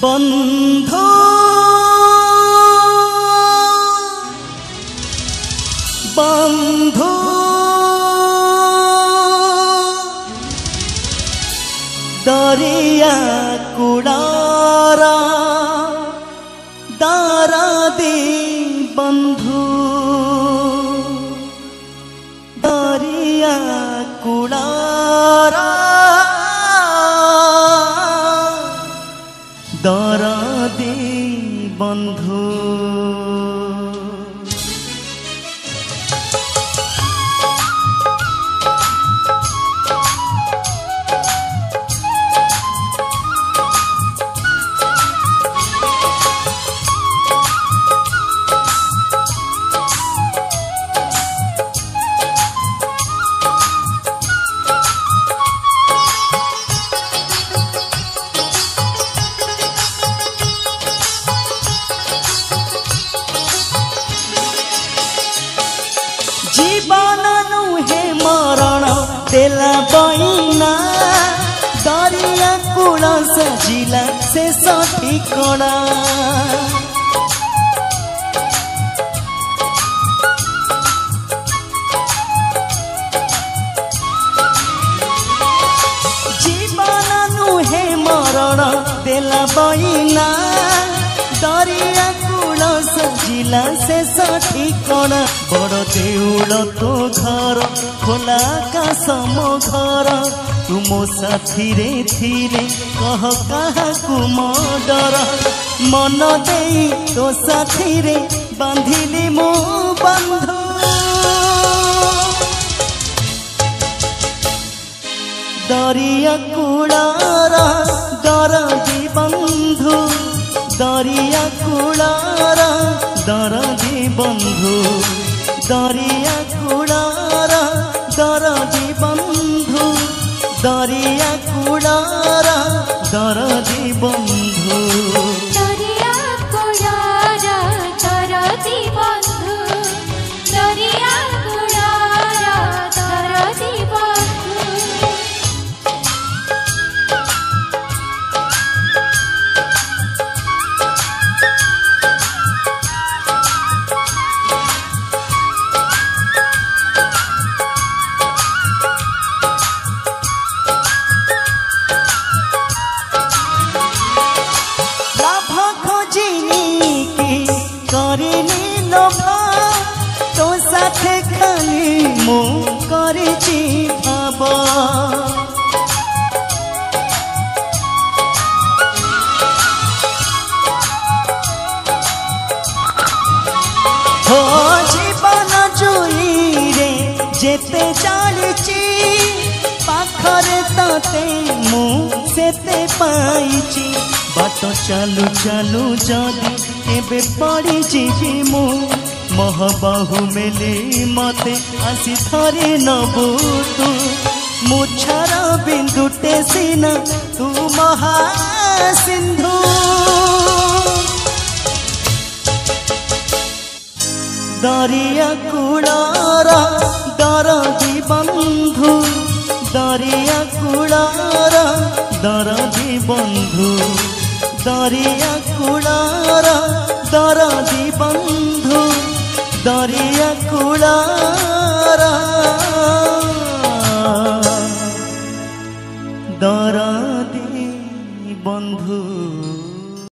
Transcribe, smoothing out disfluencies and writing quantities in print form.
बंधु बंधु दरिया कुड़ारा दारा दे बंधु दरिया कुड़ारा दारा दे बंधु जीवन नुहे मरण देला बइना दरिया कूल सजिला शेष ठिकଣା जीवन नुहे मरण देला बइना दरिया कूल सजिला शेष ठिकଣା बड़ देउल तो घर खोला आकाश मो घर तुम साथी रे थिले कह काहाकू मो डर मन देई तो साथी रे बांधिली मो बंधु दरिया कूलार दरदी बंधु दरिया कूलार दरदी बंधु दरिया कूलार दरदी बंधु दरिया कूलार दरदी बंधु दरिया कूलार दरदी बंधु दरिया कूलार दरदी बंधु तो साथे खाली मु करिछि भाव हो जीवन जुई रे जेते जालिछि पाखरे ताते मु सेते पाइछि बाट चालू चालू जदि एबे पड़ी जीवी मु महबाहु मेले मते आसी थरे नबु तू मुछार बिंदुटे सीना तू महासिंधु दरिया कूलार दरदी बंधु दरिया कूलार दरदी बंधु दरिया कूलार दरदी बंधु दरिया कूलार दरदी बंधु।